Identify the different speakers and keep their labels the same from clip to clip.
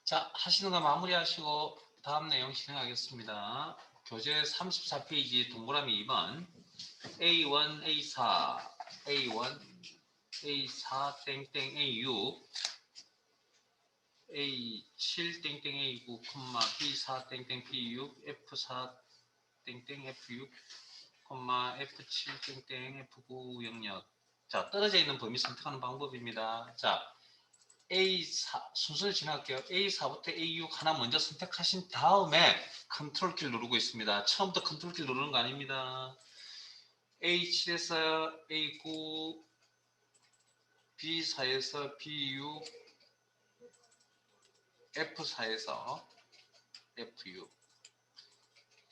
Speaker 1: 자, 하시는 거 마무리하시고 다음 내용 진행하겠습니다. 교재 34페이지 동그라미 2번 A1, A4, A1, A4, 땡땡 A6, A7, 땡땡 A9, B4, 땡땡 B6, F4, 땡땡 F6, F7, 땡땡 F9 영역. 자, 떨어져 있는 범위 선택하는 방법입니다. 자, A4 순서를 지나갈게요. A4부터 A6 하나 먼저 선택하신 다음에 컨트롤 키를 누르고 있습니다. 처음부터 컨트롤 키를 누르는 거 아닙니다. A7에서 A9, B4에서 B6, F4에서 F6,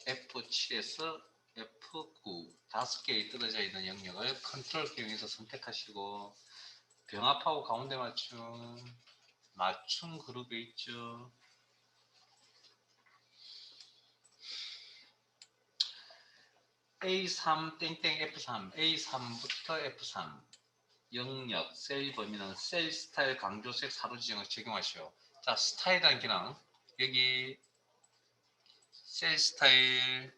Speaker 1: F7에서 F9 다섯 개의 떨어져 있는 영역을 컨트롤 키 이용해서 선택하시고 병합하고 가운데 맞춤 그룹에 있죠. A3 땡땡 F3 A3부터 F3 영역 셀 범위는 셀 스타일 강조색 사로 지정을 적용하시오. 자, 스타일이라는 기능 여기 셀 스타일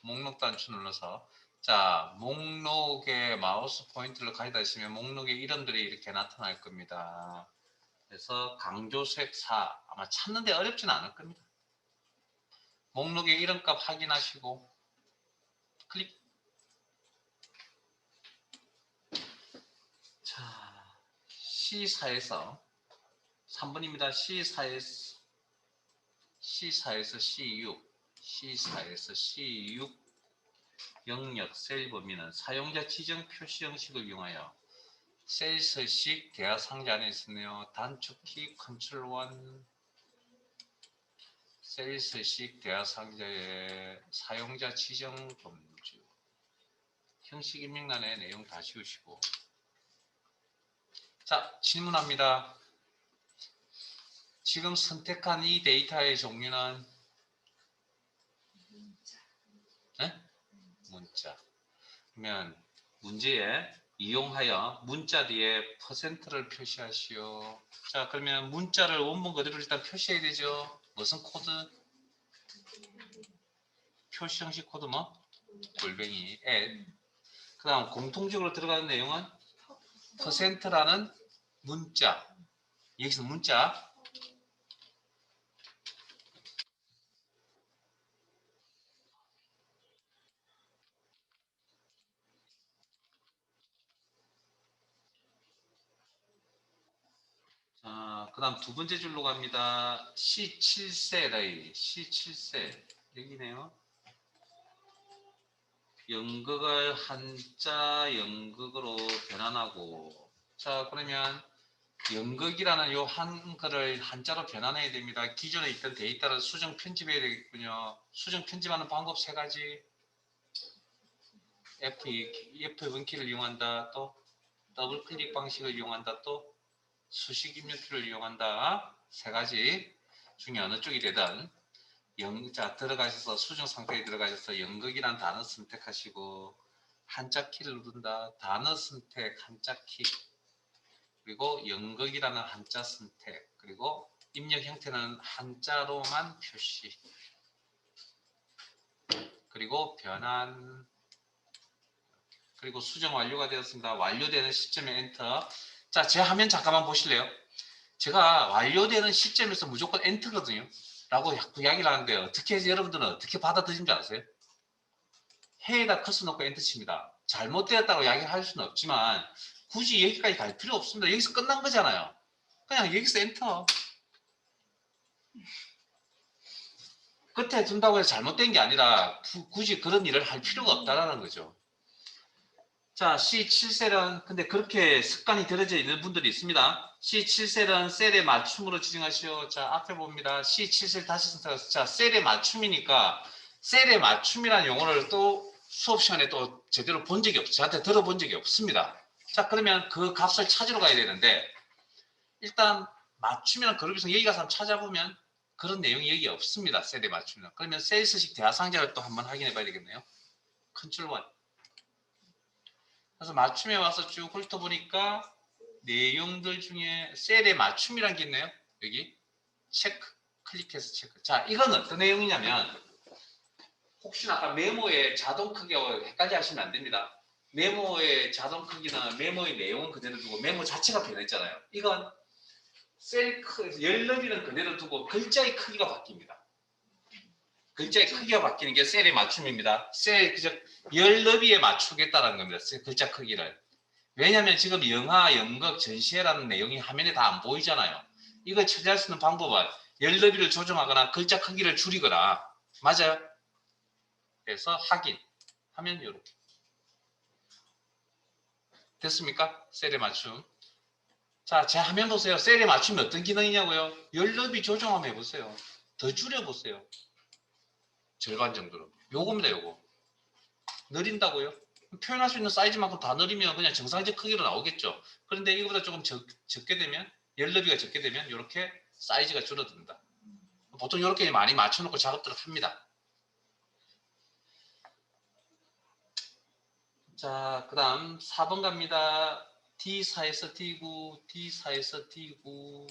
Speaker 1: 목록 단추 눌러서 자, 목록에 마우스 포인트를 가져다 주시면 목록의 이름들이 이렇게 나타날 겁니다. 그래서 강조색 4 아마 찾는데 어렵지는 않을 겁니다. 목록의 이름값 확인하시고 클릭. 자, C4에서 3번입니다. C4에서 C6 C4에서 C6 영역 셀 범위는 사용자 지정 표시 형식을 이용하여 셀 서식 대화 상자 안에 있으며 단축키 컨트롤 1 셀 서식 대화 상자의 사용자 지정 범주 형식 입력란에 내용 다 지우시고 자, 질문합니다. 지금 선택한 이 데이터의 종류는 문자. 그러면 문제에 이용하여 문자 뒤에 퍼센트를 표시하시오. 자, 그러면 문자를 원본 그대로 일단 표시해야 되죠. 무슨 코드? 표시 형식 코드 뭐? 골뱅이 그 다음 공통적으로 들어가는 내용은 퍼센트라는 문자. 여기서 문자. 자, 그 다음 두 번째 줄로 갑니다. C7셀의 C7셀 여기네요. 연극을 한자 연극으로 변환하고 자, 그러면 연극이라는 요 한글을 한자로 변환해야 됩니다. 기존에 있던 데이터를 수정 편집해야 되겠군요. 수정 편집하는 방법 세 가지. F1키를 이용한다. 또 더블 클릭 방식을 이용한다. 또 수식 입력키를 이용한다. 세 가지 중에 어느 쪽이 되든 자, 들어가셔서 수정 상태에 들어가셔서 연극이란 단어 선택하시고 한자 키를 누른다. 단어 선택 한자 키 그리고 연극이라는 한자 선택 그리고 입력 형태는 한자로만 표시 그리고 변환 그리고 수정 완료가 되었습니다. 완료되는 시점에 엔터. 자, 제 화면 잠깐만 보실래요? 제가 완료되는 시점에서 무조건 엔터거든요. 라고 자꾸 이야기를 하는데 어떻게 해서 여러분들은 어떻게 받아들이는 줄 아세요? 해에다 커서 놓고 엔터 칩니다. 잘못되었다고 이야기를 할 수는 없지만 굳이 여기까지 갈 필요 없습니다. 여기서 끝난 거잖아요. 그냥 여기서 엔터. 끝에 둔다고 해서 잘못된 게 아니라 굳이 그런 일을 할 필요가 없다라는 거죠. 자, C7셀은 근데 그렇게 습관이 들어져 있는 분들이 있습니다. C7셀은 셀의 맞춤으로 지정하시오. 자, 앞에 봅니다. C7셀 다시 선택하세요. 자, 셀의 맞춤이니까 셀의 맞춤이라는 용어를 또 수업 시간에 또 제대로 본 적이 없어요. 저한테 들어본 적이 없습니다. 자, 그러면 그 값을 찾으러 가야 되는데 일단 맞춤이라는 그룹에서 여기 가서 찾아보면 그런 내용이 여기 없습니다. 셀에 맞추면. 그러면 셀스식 대화 상자를 또 한번 확인해 봐야 되겠네요. 컨트롤 1. 그래서 맞춤에 와서 쭉 훑어보니까 내용들 중에 셀에 맞춤이란 게 있네요. 여기. 체크, 클릭해서 체크. 자, 이건 어떤 내용이냐면 혹시나 아까 메모의 자동 크기와 헷갈려 하시면 안 됩니다. 메모의 자동 크기나 메모의 내용은 그대로 두고 메모 자체가 변했잖아요. 이건 셀 열 너비는 그대로 두고 글자의 크기가 바뀝니다. 글자의 크기가 바뀌는 게 셀의 맞춤입니다. 셀 그저 열 너비에 맞추겠다는 겁니다. 글자 크기를. 왜냐하면 지금 영하, 연극, 전시회라는 내용이 화면에 다 안 보이잖아요. 이걸 처리할 수 있는 방법은 열 너비를 조정하거나 글자 크기를 줄이거나 맞아요. 그래서 확인 하면 이렇게 됐습니까? 셀에 맞춤. 자, 제 화면 보세요. 셀에 맞추면 어떤 기능이냐고요? 열 너비 조정 한번 해보세요. 더 줄여보세요. 절반 정도로. 요겁니다, 요거. 느린다고요? 표현할 수 있는 사이즈만큼 다 느리면 그냥 정상적 크기로 나오겠죠. 그런데 이거보다 조금 적게 되면, 열 너비가 적게 되면 이렇게 사이즈가 줄어든다. 보통 이렇게 많이 맞춰놓고 작업들을 합니다. 자, 그 다음 4번 갑니다. D4에서 D9, D4에서 D9.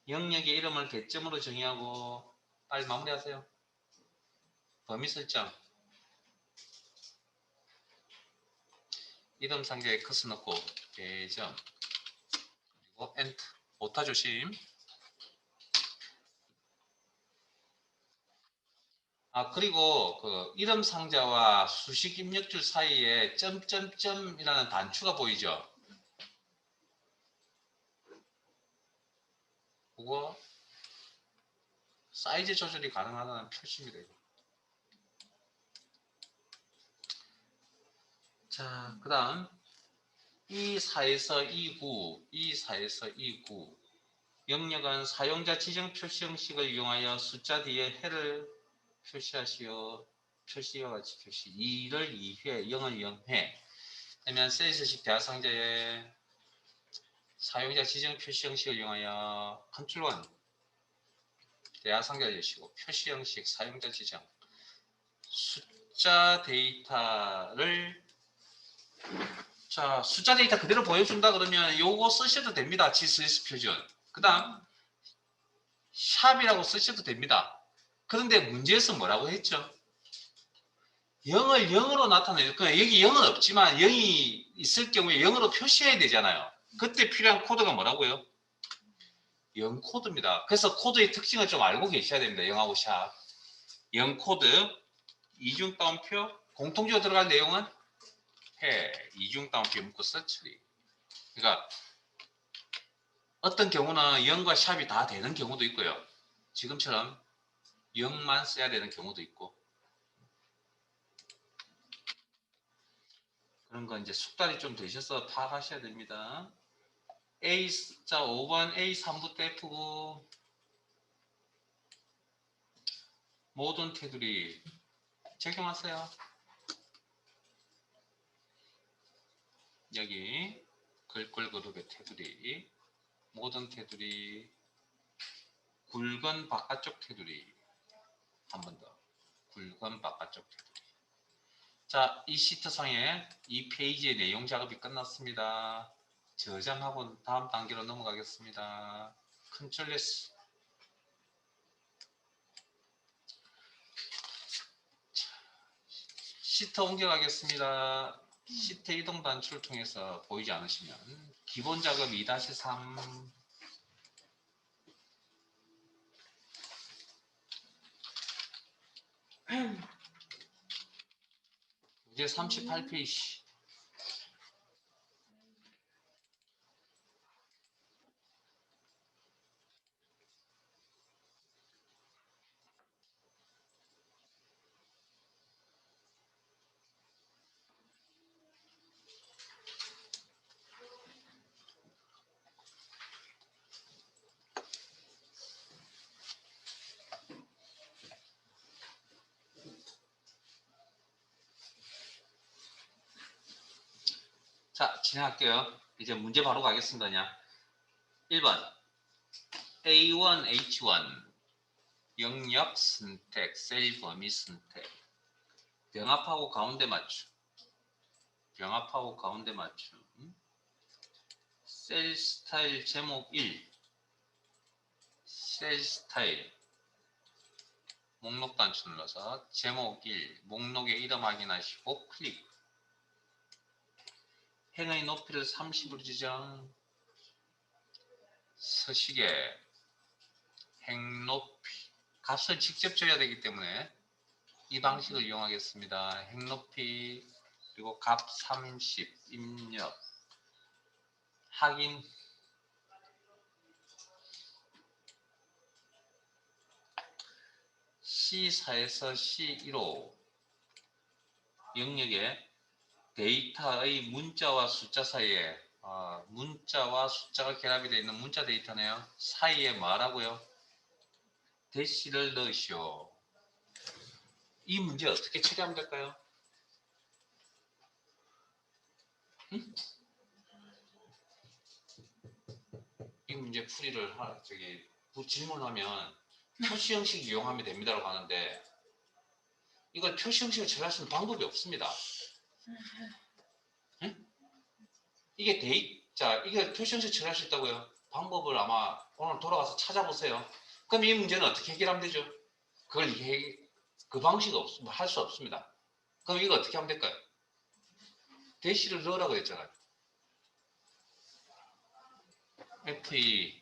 Speaker 1: 영역의 이름을 개점으로 정의하고 빨리 마무리하세요. 범위 설정. 이름 상자에 커서 넣고 개점. 그리고 엔터. 오타 조심. 아, 그리고 그 이름 상자와 수식 입력줄 사이에 점점점이라는 단추가 보이죠? 그거 사이즈 조절이 가능하다는 표시입니다. 자, 그 다음 E4에서 E9, E4에서 E9 영역은 사용자 지정 표시 형식을 이용하여 숫자 뒤에 해를 표시하시어 표시와 같이 표시 2를 2회, 0을 0회 아니면 셀시식 대화상자에 사용자 지정 표시 형식을 이용하여 컨트롤 1 대화상자를 여시고 표시 형식 사용자 지정 숫자 데이터를 자 숫자 데이터 그대로 보여준다 그러면 요거 쓰셔도 됩니다. GSS 표준. 그 다음 샵이라고 쓰셔도 됩니다. 그런데 문제에서 뭐라고 했죠? 0을 0으로 나타내요. 그러니까 여기 0은 없지만 0이 있을 경우에 0으로 표시해야 되잖아요. 그때 필요한 코드가 뭐라고요? 0 코드입니다. 그래서 코드의 특징을 좀 알고 계셔야 됩니다. 0하고 샵. 0 코드, 이중 따옴표, 공통적으로 들어갈 내용은 해, 이중 따옴표 묶어서 처리. 그러니까 어떤 경우는 0과 샵이 다 되는 경우도 있고요. 지금처럼 0만 써야 되는 경우도 있고 그런 거 이제 숙달이 좀 되셔서 파악하셔야 됩니다. 자 5번 A3부터 F고 모든 테두리 적용하세요. 여기 글꼴 그룹의 테두리 모든 테두리 굵은 바깥쪽 테두리 한 번 더 굵은 바깥쪽 테두리. 자, 이 시트상에 이 페이지의 내용 작업이 끝났습니다. 저장하고 다음 단계로 넘어가겠습니다. 컨트롤 S. 시트 옮겨가겠습니다. 시트 이동 단추를 통해서 보이지 않으시면 기본 작업 2-3 이제 38페이지. 자, 진행할게요. 이제 문제 바로 가겠습니다. 그냥 1번 A1, H1 영역 선택, 셀 범위 선택 병합하고 가운데 맞춤 병합하고 가운데 맞춤 셀 스타일 제목 1 셀 스타일 목록 단추 눌러서 제목 1 목록의 이름 확인하시고 클릭. 행의 높이를 30으로 지정. 서식에 행 높이 값을 직접 줘야 되기 때문에 이 방식을 이용하겠습니다. 행 높이 그리고 값 30 입력 확인. C4에서 C1호 영역에 데이터의 문자와 숫자 사이에 문자와 숫자가 결합이 되어 있는 문자 데이터네요. 사이에 뭐라고요? 대시를 넣으시오. 이 문제 어떻게 처리하면 될까요? 응? 이 문제 풀이를 질문하면 표시 형식 이용하면 됩니다라고 하는데 이걸 표시 형식을 처리할 수 있는 방법이 없습니다. 응? 이게 이게 표시 형식 처리할 수 있다고요? 방법을 아마 오늘 돌아가서 찾아보세요. 그럼 이 문제는 어떻게 해결하면 되죠? 그 방식 할 수 없습니다. 그럼 이거 어떻게 하면 될까요? 대시를 넣으라고 했잖아요. FE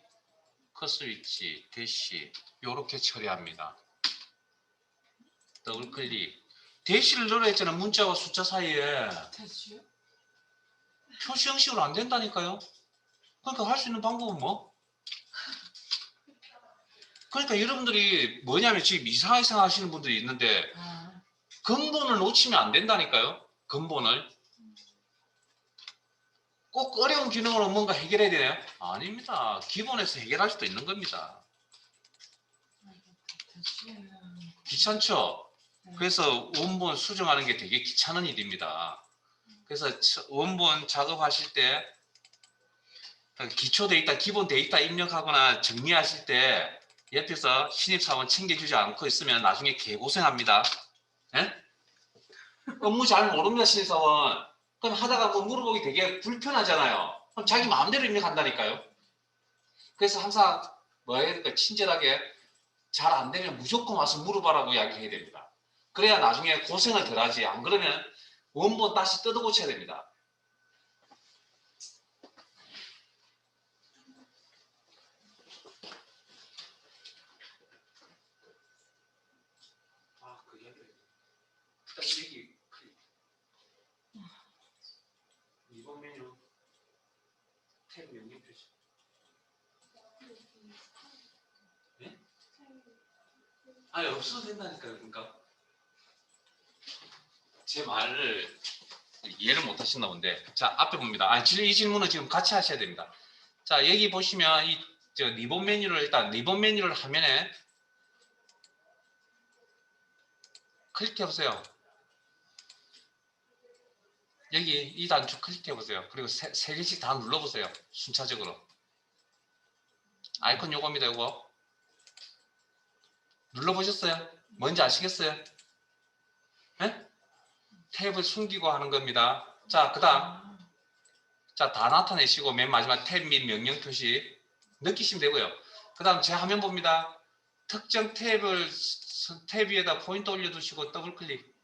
Speaker 1: 커서 위치 대시 요렇게 처리합니다. 더블 클릭. 대시를 넣으라 했잖아요. 문자와 숫자 사이에.
Speaker 2: 대시요?
Speaker 1: 표시 형식으로 안 된다니까요. 그러니까 할 수 있는 방법은 뭐? 그러니까 여러분들이 뭐냐면 지금 이상하게 생각하시는 분들이 있는데 근본을 놓치면 안 된다니까요. 근본을. 꼭 어려운 기능으로 뭔가 해결해야 되나요? 아닙니다. 기본에서 해결할 수도 있는 겁니다. 귀찮죠? 그래서 원본 수정하는 게 되게 귀찮은 일입니다. 그래서 원본 작업하실 때 기초 데이터, 기본 데이터 입력하거나 정리하실 때 옆에서 신입사원 챙겨주지 않고 있으면 나중에 개고생합니다. 예? 업무 잘 모릅니다, 신입사원. 그럼 하다가 뭐 물어보기 되게 불편하잖아요. 그럼 자기 마음대로 입력한다니까요. 그래서 항상 뭐 해야 될까, 친절하게 잘 안 되면 무조건 와서 물어봐라고 이야기해야 됩니다. 그래야 나중에 고생을 덜 하지. 안 그러면 원본 다시 뜯어 고쳐야 됩니다. 그 이야기. 일단 여기 클릭. 2번 메뉴 탭 명령 표시. 네? 아니 없어도 된다니까요. 그러니까 제 말을 이해를 못 하셨나 본데. 자, 앞에 봅니다. 이 질문은 지금 같이 하셔야 됩니다. 자, 여기 보시면 리본 메뉴를 일단 리본 메뉴를 화면에 클릭해 보세요. 여기 이 단추 클릭해 보세요. 그리고 세 개씩 다 눌러 보세요. 순차적으로. 아이콘 요겁니다. 요거. 눌러 보셨어요? 뭔지 아시겠어요? 네? 탭을 숨기고 하는 겁니다. 자, 그다음 자, 다 나타내시고 맨 마지막 탭 및 명령 표시 느끼시면 되고요. 그 다음 제 화면 봅니다. 특정 탭 위에다 포인트 올려두시고 더블 클릭.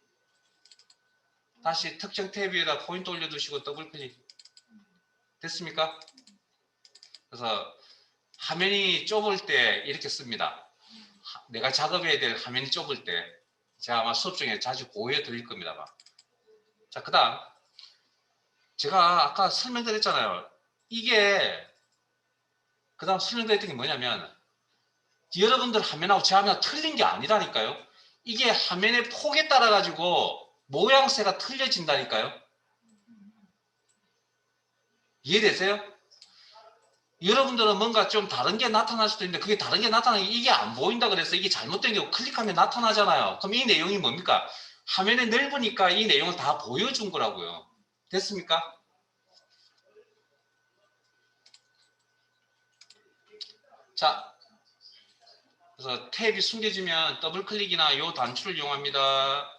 Speaker 1: 다시 특정 탭 위에다 포인트 올려두시고 더블 클릭. 됐습니까? 그래서 화면이 좁을 때 이렇게 씁니다. 내가 작업해야 될 화면이 좁을 때 제가 아마 수업 중에 자주 보여드릴 겁니다. 자, 그 다음 제가 아까 설명드렸잖아요. 이게 그 다음 설명드렸던 게 뭐냐면 여러분들 화면하고 제 화면하고 틀린 게 아니라니까요. 이게 화면의 폭에 따라 가지고 모양새가 틀려진다니까요. 이해되세요? 여러분들은 뭔가 좀 다른 게 나타날 수도 있는데 그게 다른 게 나타나기 이게 안 보인다 그래서 이게 잘못된 게 클릭하면 나타나잖아요. 그럼 이 내용이 뭡니까? 화면이 넓으니까 이 내용을 다 보여준 거라고요. 됐습니까? 자, 그래서 탭이 숨겨지면 더블 클릭이나 이 단추를 이용합니다.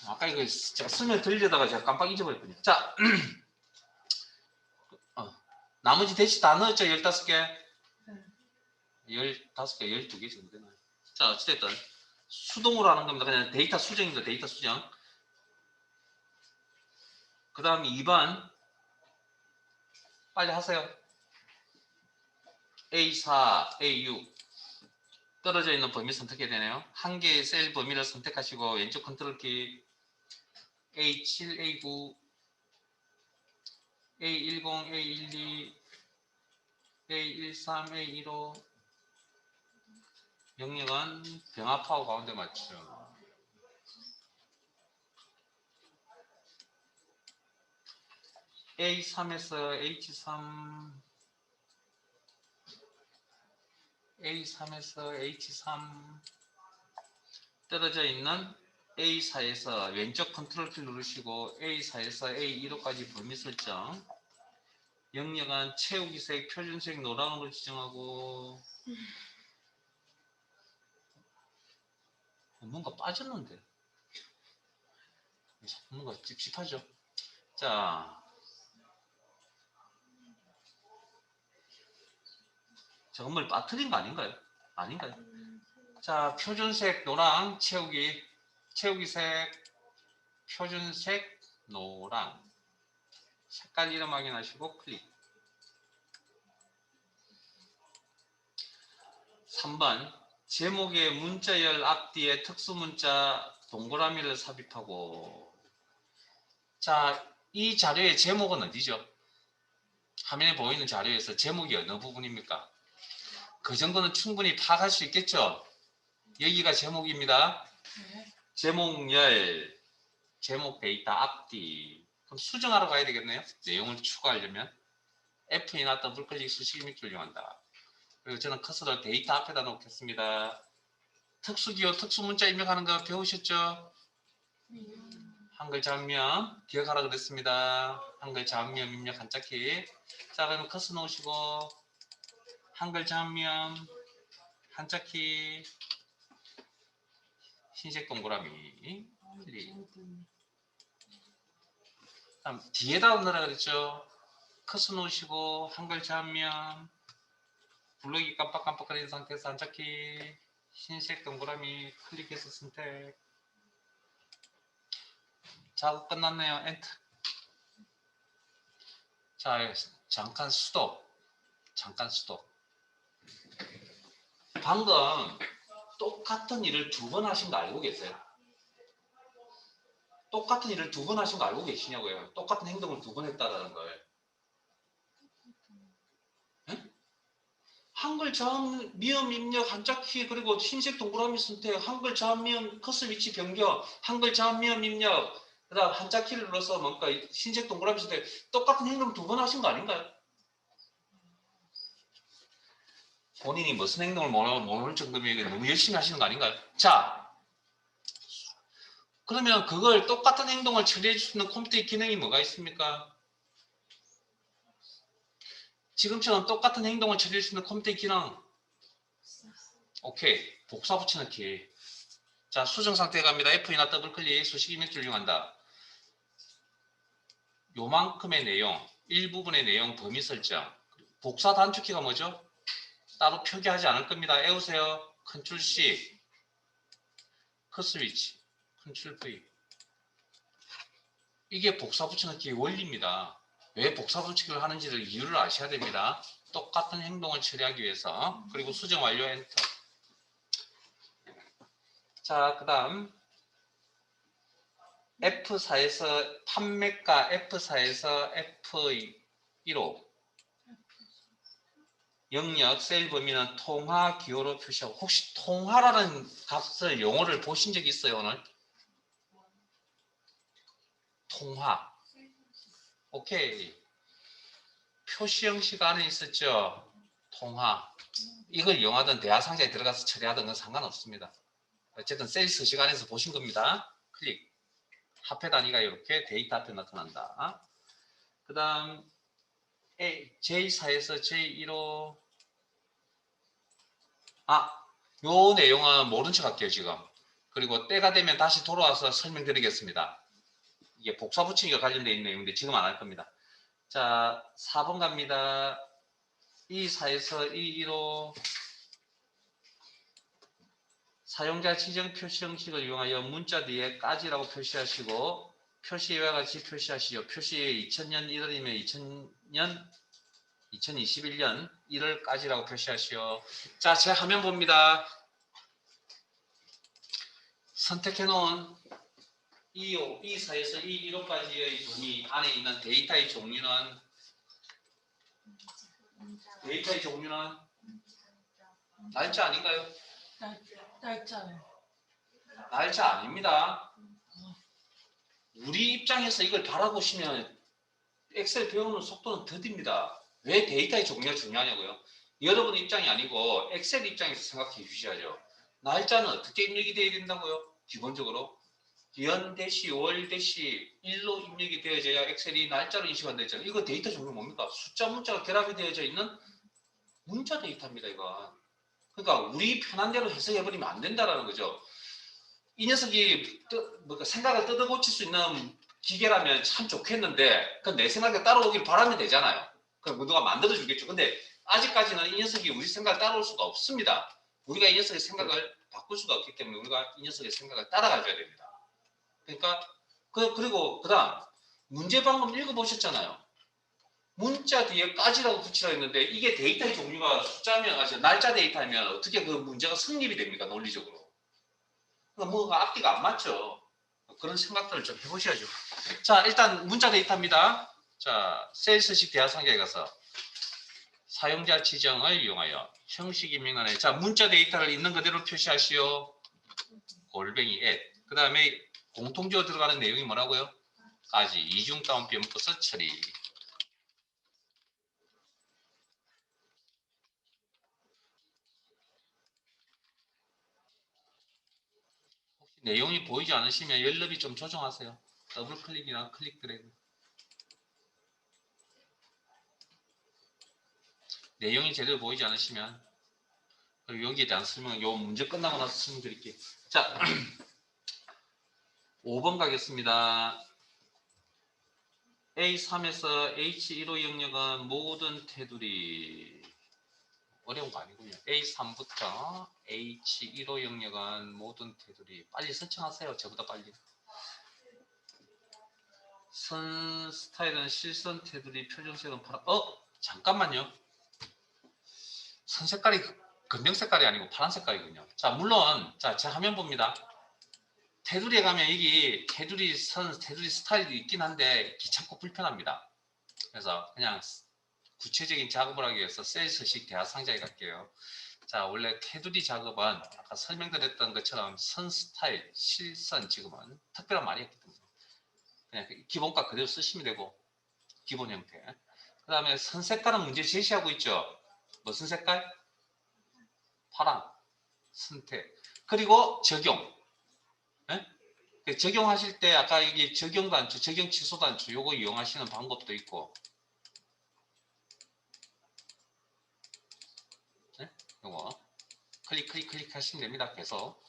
Speaker 1: 아까 이거 제가 설명 드리려다가 제가 깜빡 잊어버렸거든요. 자, 나머지 대시 다 넣었죠? 15개? 15개, 12개 정도 되나요? 자, 어찌됐든 수동으로 하는 겁니다. 그냥 데이터 수정입니다. 데이터 수정. 그 다음 2번 빨리 하세요. A4, A6 떨어져 있는 범위 선택해야 되네요. 한 개의 셀 범위를 선택하시고 왼쪽 컨트롤 키 A7, A9, A10, A12, A13, A15 영역은 병합하고 가운데 맞죠. A3에서 H3, A3에서 H3 떨어져 있는 A4에서 왼쪽 컨트롤 키 누르시고 A4에서 A15까지 범위 설정. 영역은 채우기색, 표준색, 노랑으로 지정하고. 뭔가 빠졌는데. 뭔가 찝찝하죠. 자, 저건물 빠뜨린 거 아닌가요? 아닌가요? 자, 표준색, 노랑, 채우기색, 표준색, 노랑. 색깔 이름 확인하시고 클릭. 3번 제목의 문자열 앞뒤에 특수문자 동그라미를 삽입하고. 자, 이 자료의 제목은 어디죠? 화면에 보이는 자료에서 제목이 어느 부분입니까? 그 정도는 충분히 파악할 수 있겠죠? 여기가 제목입니다. 제목열, 제목 데이터 앞뒤. 그럼 수정하러 가야 되겠네요. 내용을 추가하려면 F이나 더블 클릭 수식 입력을 이용한다. 그리고 저는 커서를 데이터 앞에다 놓겠습니다. 특수기호, 특수문자 입력하는 거 배우셨죠? 한글 장면 기억하라 그랬습니다. 한글 장면 입력 한자키. 자, 그러면 커서 놓으시고 한글 장면 한자키 흰색 동그라미 클릭. 다음 뒤에다 넣으라 그랬죠? 커서 놓으시고 한글 장면 블록이 깜빡깜빡거리는 상태에서 한자키 흰색 동그라미 클릭해서 선택. 작업 끝났네요. 엔터. 자, 잠깐 스톱. 방금 똑같은 일을 2번 하신 거 알고 계세요? 똑같은 일을 2번 하신 거 알고 계시냐고요? 똑같은 행동을 2번 했다라는 걸. 네? 한글 자음 미음 입력 한자키 그리고 흰색 동그라미 선택 한글 자음 미음 커서 위치 변경 한글 자음 미음 입력 그 다음 한자키를 눌러서 뭔가 흰색 동그라미 선택 똑같은 행동 2번 하신 거 아닌가요? 본인이 무슨 행동을 모를 정도면 너무 열심히 하시는 거 아닌가요? 자, 그러면 그걸 똑같은 행동을 처리해 줄 수 있는 컴퓨터의 기능이 뭐가 있습니까? 지금처럼 똑같은 행동을 처리할 수 있는 컴퓨터의 기능. 오케이. 복사 붙여넣기. 자, 수정 상태에 갑니다. F이나 더블 클릭 수식 입력줄 이용한다. 요만큼의 내용, 일부분의 내용 범위 설정. 복사 단축키가 뭐죠? 따로 표기하지 않을 겁니다. 외우세요. 컨트롤 C, 컷스위치, 컨트롤 V. 이게 복사 붙여넣기의 원리입니다. 왜 복사 붙이기를 하는지를 이유를 아셔야 됩니다. 똑같은 행동을 처리하기 위해서. 그리고 수정 완료 엔터. 자, 그 다음 F4에서 판매가 F4에서 F1호 영역 셀 범위는 통화 기호로 표시하고. 혹시 통화라는 값을 용어를 보신 적 있어요 오늘? 통화. 오케이. 표시 형식 안에 있었죠. 통화. 이걸 영화든 대화 상자에 들어가서 처리하든 건 상관없습니다. 어쨌든 세일스 시간에서 보신 겁니다. 클릭. 합해 단위가 이렇게 데이터 앞에 나타난다. 그 다음 J4에서 J1호. 요 내용은 모른 척 할게요 지금. 그리고 때가 되면 다시 돌아와서 설명드리겠습니다. 이게 복사 붙이기가 관련되어 있는 내용인데 지금 안 할 겁니다. 자, 4번 갑니다. E4에서 E1호 사용자 지정 표시 형식을 이용하여 문자 뒤에 까지라고 표시하시고 표시 이와 같이 표시하시오. 표시 2000년 1월이면 2021년 1월까지라고 표시하시오. 자, 제 화면 봅니다. 선택해 놓은 이 사이에서 이 1호까지의 범위 안에 있는 데이터의 종류는 날짜 아닌가요? 날짜 아닙니다. 우리 입장에서 이걸 바라보시면 엑셀 배우는 속도는 더딥니다. 왜 데이터의 종류가 중요하냐고요? 여러분 입장이 아니고 엑셀 입장에서 생각해 주셔야죠. 날짜는 어떻게 입력이 되어야 된다고요? 기본적으로 연 대시 월 대시 일로 입력이 되어져야 엑셀이 날짜로 인식한다잖아요. 이거 데이터 종류 뭡니까? 숫자 문자가 결합이 되어져 있는 문자 데이터입니다. 이거. 그러니까 우리 편한 대로 해석해버리면 안 된다라는 거죠. 이 녀석이 생각을 뜯어고칠 수 있는 기계라면 참 좋겠는데 그건 내 생각에 따라오길 바라면 되잖아요. 그럼 누가 만들어 주겠죠. 근데 아직까지는 이 녀석이 우리 생각을 따라올 수가 없습니다. 우리가 이 녀석의 생각을 바꿀 수가 없기 때문에 우리가 이 녀석의 생각을 따라가줘야 됩니다. 그러니까 그리고 그다음 문제 방금 읽어보셨잖아요. 문자 뒤에 까지라고 붙이라 했는데 이게 데이터의 종류가 숫자면 날짜 데이터면 어떻게 그 문제가 성립이 됩니까? 논리적으로. 그러니까 뭐가 앞뒤가 안 맞죠. 그런 생각들을 좀 해보셔야죠. 자, 일단 문자 데이터입니다. 자, 셀스식 대화상자에 가서 사용자 지정을 이용하여 형식 입력란에 자, 문자 데이터를 있는 그대로 표시하시오. 골뱅이 그 다음에 공통적으로 들어가는 내용이 뭐라고요? 까지 이중 다운표 묶어서 처리. 혹시 내용이 보이지 않으시면 연럽이 좀 조정하세요. 더블 클릭이나 클릭 드래그. 내용이 제대로 보이지 않으시면 여기에 대한 설명은 요 문제 끝나고 나서 설명드릴게요. 자, 5번 가겠습니다. A3에서 H1호 영역은 모든 테두리 어려운 거 아니군요. A3부터 H1호 영역은 모든 테두리 빨리 선청하세요. 저보다 빨리. 선 스타일은 실선 테두리 표준색은 파란 잠깐만요. 선 색깔이 검정 색깔이 아니고 파란 색깔이군요. 자, 물론 제 화면 봅니다. 테두리에 가면 이게 테두리 스타일이 있긴 한데 귀찮고 불편합니다. 그래서 그냥 구체적인 작업을 하기 위해서 셀스식 대화 상자에 갈게요. 자, 원래 테두리 작업은 아까 설명드렸던 것처럼 선 스타일, 실선 지금은 특별한 말이 없기 때문에 그냥 기본값 그대로 쓰시면 되고 기본 형태. 그 다음에 선 색깔은 문제 제시하고 있죠. 무슨 색깔? 파란, 선택. 그리고 적용. 네? 적용하실 때 아까 이게 적용 단추, 적용 취소 단추 요거 이용하시는 방법도 있고 네? 요거 클릭 하시면 됩니다. 계속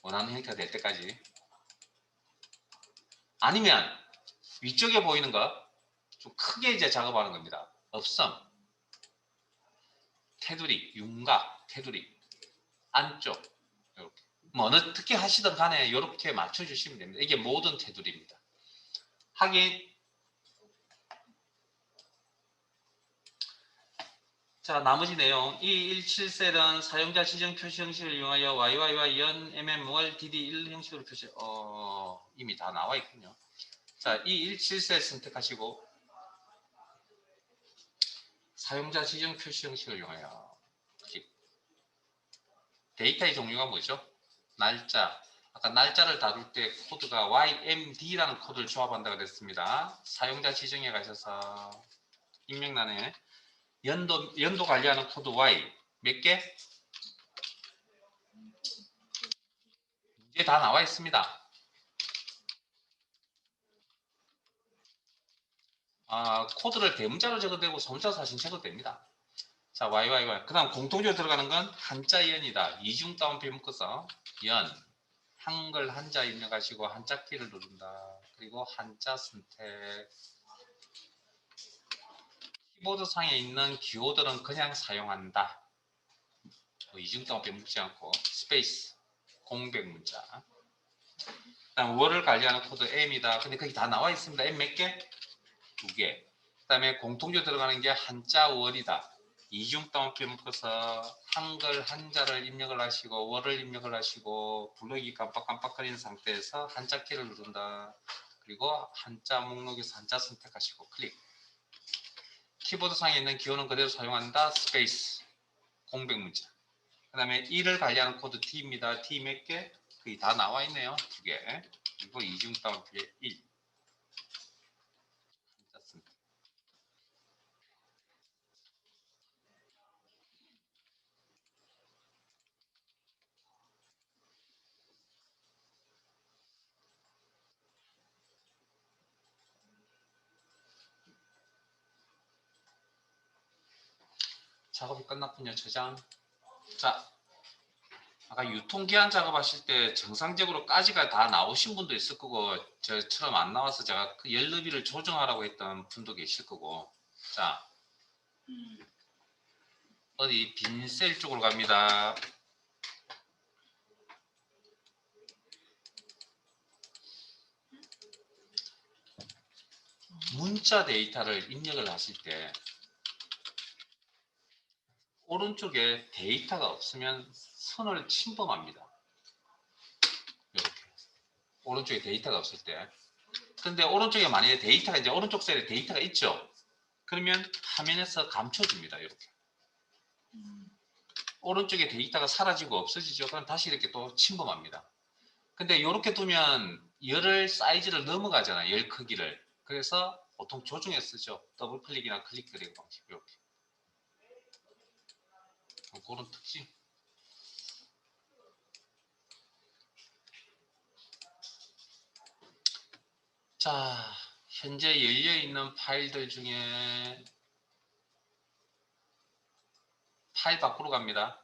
Speaker 1: 원하는 형태가 될 때까지. 아니면 위쪽에 보이는 거 좀 크게 이제 작업하는 겁니다. 업성, 테두리, 윤곽, 테두리, 안쪽 이렇게 뭐 어떻게 하시든 간에 이렇게 맞춰주시면 됩니다. 이게 모든 테두리입니다. 확인. 자, 나머지 내용 이 17셀은 사용자 지정 표시 형식을 이용하여 YYY 연 MM월 DD1 형식으로 표시 이미 다 나와 있군요. 자, 이 17셀 선택하시고 사용자 지정 표시 형식을 이용하여 데이터의 종류가 뭐죠? 날짜. 아까 날짜를 다룰 때 코드가 YMD라는 코드를 조합한다고 그랬습니다. 사용자 지정에 가셔서 입력란에 연도 관리하는 코드 Y 몇 개? 문제 다 나와 있습니다. 코드를 대문자로 적어도 되고 소문자 사진 적어도 됩니다. 자, YYY. 그 다음 공통적으로 들어가는 건 한자 연이다. 이중 다운표 묶어서 연. 한글 한자 입력하시고 한자 키를 누른다. 그리고 한자 선택. 키보드 상에 있는 기호들은 그냥 사용한다. 이중 다운표 묶지 않고 스페이스. 공백 문자. 그다음 월을 관리하는 코드 M이다. 근데 거기 다 나와 있습니다. M 몇 개? 2개. 그다음에 공통적으로 들어가는 게 한자 월이다. 이중 따옴표 묶어서 한글 한자를 입력을 하시고 월을 입력을 하시고 블록이 깜빡깜빡거리는 상태에서 한자 키를 누른다. 그리고 한자 목록에서 한자 선택하시고 클릭. 키보드상에 있는 기호는 그대로 사용한다. 스페이스. 공백 문자. 그 다음에 1을 관리하는 코드 T입니다. T 몇 개? 거기 다 나와 있네요. 2개. 그리고 이중 따옴표에 1. 작업이 끝났군요. 저장. 자, 아까 유통기한 작업하실 때 정상적으로까지가 다 나오신 분도 있을 거고 저처럼 안 나와서 제가 그 열너비를 조정하라고 했던 분도 계실 거고. 자, 어디 빈 셀 쪽으로 갑니다. 문자 데이터를 입력을 하실 때 오른쪽에 데이터가 없으면 선을 침범합니다. 이렇게 오른쪽에 데이터가 없을 때. 근데 오른쪽에 만약에 데이터가 이제 오른쪽 셀에 데이터가 있죠. 그러면 화면에서 감춰줍니다. 이렇게 오른쪽에 데이터가 사라지고 없어지죠. 그럼 다시 이렇게 또 침범합니다. 근데 이렇게 두면 열을 사이즈를 넘어가잖아요. 열 크기를. 그래서 보통 조정해 쓰죠. 더블 클릭이나 클릭 드래그 방식 이렇게. 그런 특징. 자, 현재 열려있는 파일들 중에 파일 밖으로 갑니다.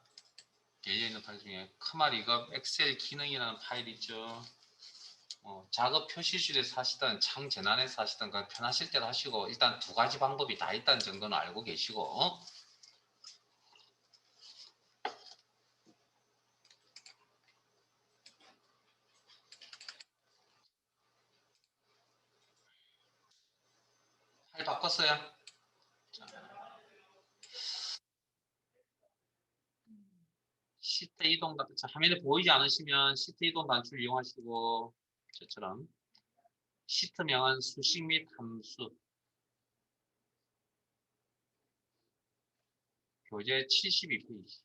Speaker 1: 열려있는 파일 중에 크마리급 엑셀 기능이라는 파일이 있죠. 작업 표시줄에서 하시든 창 재난에서 하시든 편하실 대로 하시고 일단 두 가지 방법이 다 있다는 정도는 알고 계시고 파일 바꿨어요. 시트 이동 화면에 보이지 않으시면 시트 이동 단추를 이용하시고 저처럼 시트명은 수식 및 함수 교재 72페이지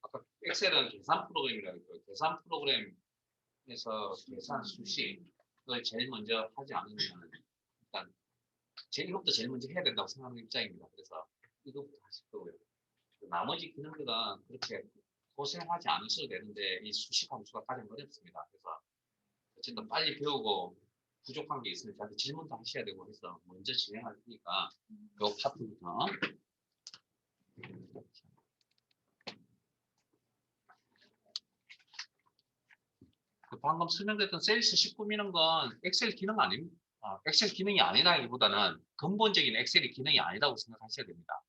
Speaker 1: 아까 엑셀은 계산 프로그램이라고 했고요. 계산 프로그램에서 계산 수식을 제일 먼저 하지 않으면 일단 이것부터 제일 먼저 해야 된다고 생각하는 입장입니다. 그래서 이것부터 하실 거고요. 나머지 기능들은 그렇게 고생하지 않으셔도 되는데 이 수식 함수가 가장 어렵습니다. 그래서 어쨌든 빨리 배우고 부족한 게 있으면 저한테 질문도 하셔야 되고 해서 먼저 진행할 테니까 이 파트부터 방금 설명드렸던 셀스 꾸미는 건 엑셀 기능 아닙니다. 엑셀 기능이 아니라기보다는 근본적인 엑셀이 기능이 아니라고 생각하셔야 됩니다.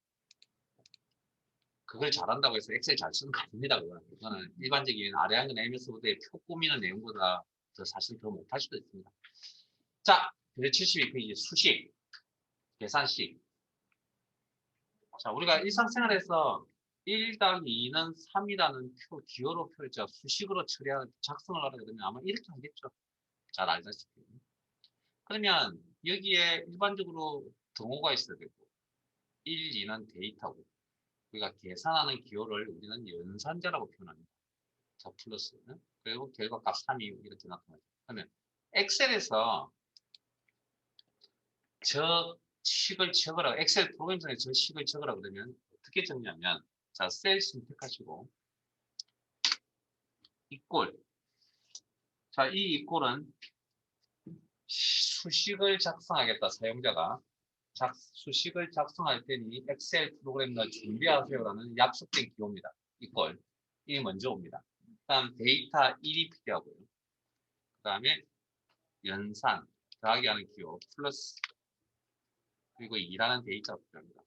Speaker 1: 그걸 잘한다고 해서 엑셀 잘 쓰는 거 아닙니다. 그거는 일반적인 아래한근 MS보다의 표 꾸미는 내용보다 사실 더 못할 수도 있습니다. 자, 72페이지 수식, 계산식. 자, 우리가 일상생활에서 1 더하기 2는 3이라는 기호로 표현자 수식으로 처리하는 작성을 하려 그러면 아마 이렇게 하겠죠. 잘 알다시피. 그러면 여기에 일반적으로 등호가 있어야 되고 1, 2는 데이터고 우리가 계산하는 기호를 우리는 연산자라고 표현합니다. 자, 플러스 그리고 결과값 3이 이렇게 나타나죠. 그러면 엑셀에서 저 식을 적으라 엑셀 프로그램상에 저 식을 적으라 그러면 어떻게 적냐면 자, 셀 선택하시고 이꼴 자, 이 이꼴은 수식을 작성하겠다 사용자가 수식을 작성할 때니 엑셀 프로그램을 준비하세요라는 약속된 기호입니다. 이꼴 이 먼저 옵니다. 다음 데이터 1이 필요하고요. 그 다음에 연산 더하기 하는 기호 플러스 그리고 2라는 데이터가 필요합니다.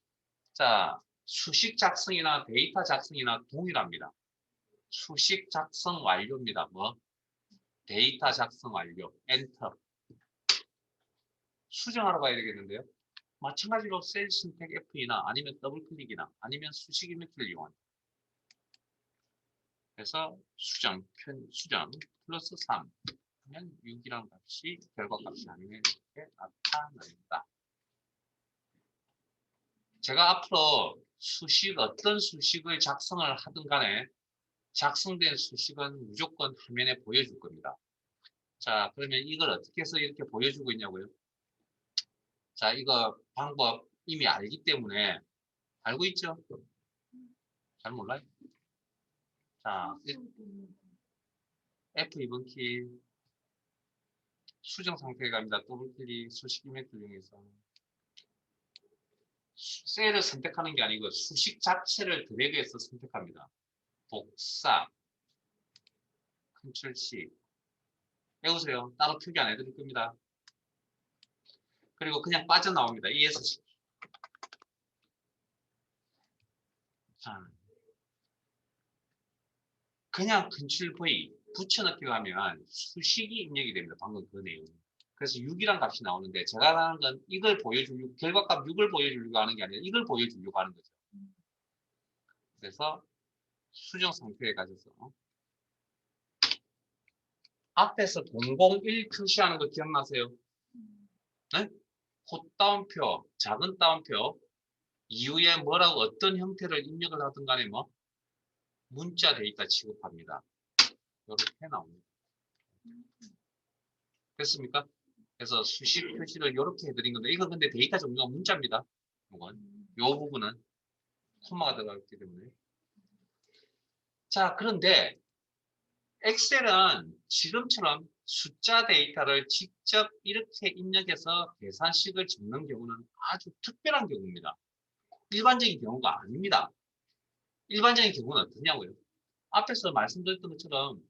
Speaker 1: 자, 수식 작성이나 데이터 작성이나 동일합니다. 수식 작성 완료입니다. 뭐? 데이터 작성 완료. 엔터. 수정하러 가야 되겠는데요. 마찬가지로 셀 선택 F2나 아니면 더블 클릭이나 아니면 수식 이미지를 이용합니다. 그래서 수정 플러스 3 하면 6이라는 값이 결과값이 아니면 이렇게 나타납니다. 제가 앞으로 어떤 수식을 작성을 하든 간에 작성된 수식은 무조건 화면에 보여줄 겁니다. 자, 그러면 이걸 어떻게 해서 이렇게 보여주고 있냐고요? 자, 이거 방법 이미 알기 때문에 알고 있죠? 잘 몰라요? 자, F2번 키 수정 상태에 갑니다. 더블 클릭 수식 이미지 중에서 셀을 선택하는 게 아니고 수식 자체를 드래그해서 선택합니다. 복사 컨트롤 C 외우세요. 따로 표기 안 해드릴 겁니다. 그리고 그냥 빠져나옵니다. ESC. 자, 그냥 컨트롤 V 붙여넣기를 하면 수식이 입력이 됩니다. 방금 그 내용. 그래서 6이란 값이 나오는데 제가 하는 건 이걸 보여주려고 결과값 6을 보여주려고 하는 게 아니라 이걸 보여주려고 하는 거죠. 그래서 수정 상태에 가셔서 앞에서 001 표시하는 거 기억나세요? 네? 콧다운표, 작은 따옴표 이후에 뭐라고 어떤 형태를 입력을 하든 간에 뭐 문자 데이터 취급합니다. 이렇게 나옵니다. 됐습니까? 그래서 수식 표시를 이렇게 해드린 건데 이건 근데 데이터 종류가 문자입니다. 이건 요 부분은 코마가 들어갔기 때문에 자 그런데 엑셀은 지금처럼 숫자 데이터를 직접 이렇게 입력해서 계산식을 적는 경우는 아주 특별한 경우입니다. 일반적인 경우가 아닙니다. 일반적인 경우는 어떠냐고요? 앞에서 말씀드렸던 것처럼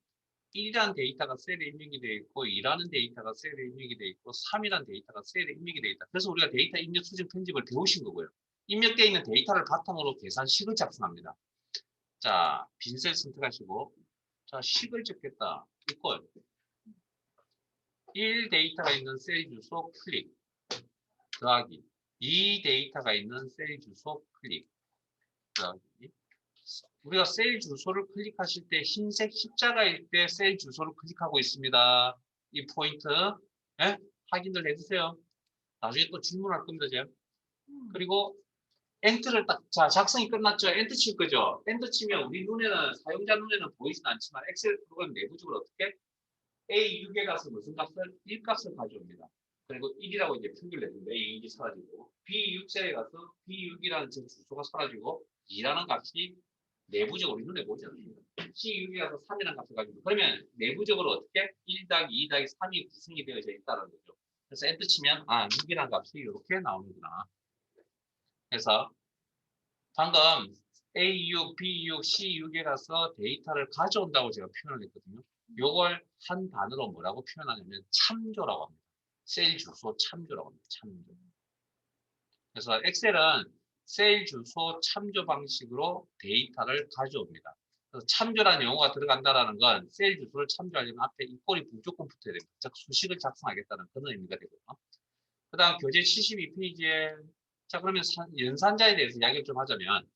Speaker 1: 1이라는 데이터가 셀에 입력이 되어 있고 2라는 데이터가 셀에 입력이 되어 있고 3이라는 데이터가 셀에 입력이 되어 있다. 그래서 우리가 데이터 입력 수정 편집을 배우신 거고요. 입력되어 있는 데이터를 바탕으로 계산식을 작성합니다. 자, 빈셀 선택하시고 자, 식을 적겠다. 이꼴 1 데이터가 있는 셀 주소 클릭 더하기 2 데이터가 있는 셀 주소 클릭 더하기 우리가 셀 주소를 클릭하실 때 흰색 십자가일 때 셀 주소를 클릭하고 있습니다. 이 포인트 예? 확인을 해주세요. 나중에 또 질문할 겁니다. 제가. 그리고 엔터를 딱, 자 작성이 끝났죠. 엔터 칠 거죠. 엔터 치면 우리 눈에는 사용자 눈에는 보이진 않지만 엑셀 프로그램 내부적으로 어떻게 A6에 가서 무슨 값을 1값을 가져옵니다. 그리고 1이라고 이제 표기를 내는데 A6이 사라지고 B6셀에 가서 B6이라는 저 주소가 사라지고 2라는 값이 내부적으로 눈에 보지 않습니다. C6이라서 3이라는 값을 가지고 그러면 내부적으로 어떻게 1 더하기 2 더하기 3이 구성이 되어져 있다는 거죠. 그래서 엔터 치면 6이라는 값이 이렇게 나오는구나. 그래서 방금 A6, B6, C6에 가서 데이터를 가져온다고 제가 표현을 했거든요. 요걸 한 단어로 뭐라고 표현하냐면 참조라고 합니다. 셀 주소 참조라고 합니다. 참조. 그래서 엑셀은 셀 주소 참조 방식으로 데이터를 가져옵니다. 그래서 참조라는 용어가 들어간다는 건 셀 주소를 참조하려면 앞에 이꼴이 무조건 붙어야 됩니다. 즉 수식을 작성하겠다는 그런 의미가 되고요. 그 다음 교재 72페이지에 자 그러면 연산자에 대해서 이야기를 좀 하자면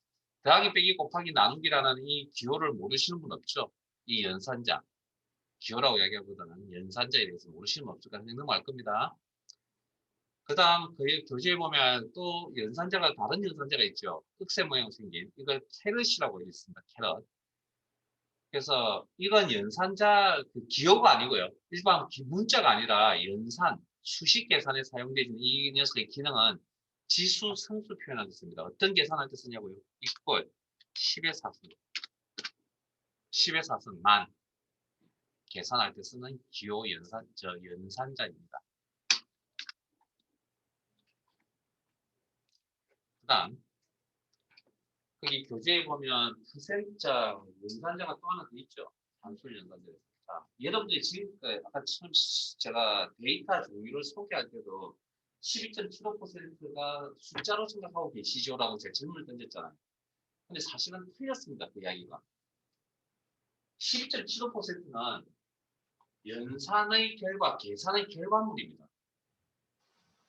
Speaker 1: 더하기 빼기 곱하기 나누기라는 이 기호를 모르시는 분 없죠? 이 연산자 기호라고 이야기하보다는 연산자에 대해서 모르시는 분 없을까 넘어갈 겁니다. 그 다음 그 교재에 보면 또 연산자가 다른 연산자가 있죠. 흑색 모양 생긴 이걸 캐럿이라고 있습니다. 캐럿. 그래서 이건 연산자 그 기호가 아니고요. 일반 문자가 아니라 연산 수식 계산에 사용되는 이 녀석의 기능은 지수 상수 표현하고 있습니다. 어떤 계산할 때 쓰냐고요? 이꼴 10의 4승 10의 4승 만 계산할 때 쓰는 기호 연산자입니다. 그 다음 거기 교재에 보면 퍼센트자 연산자가 또 하나 더 있죠. 단순 연산자. 자, 여러분들이 지금 아까 처음 제가 데이터 종류를 소개할 때도 12.75%가 숫자로 생각하고 계시죠라고 제가 질문을 던졌잖아요. 근데 사실은 틀렸습니다. 그 이야기가. 12.75%는 연산의 결과, 계산의 결과물입니다.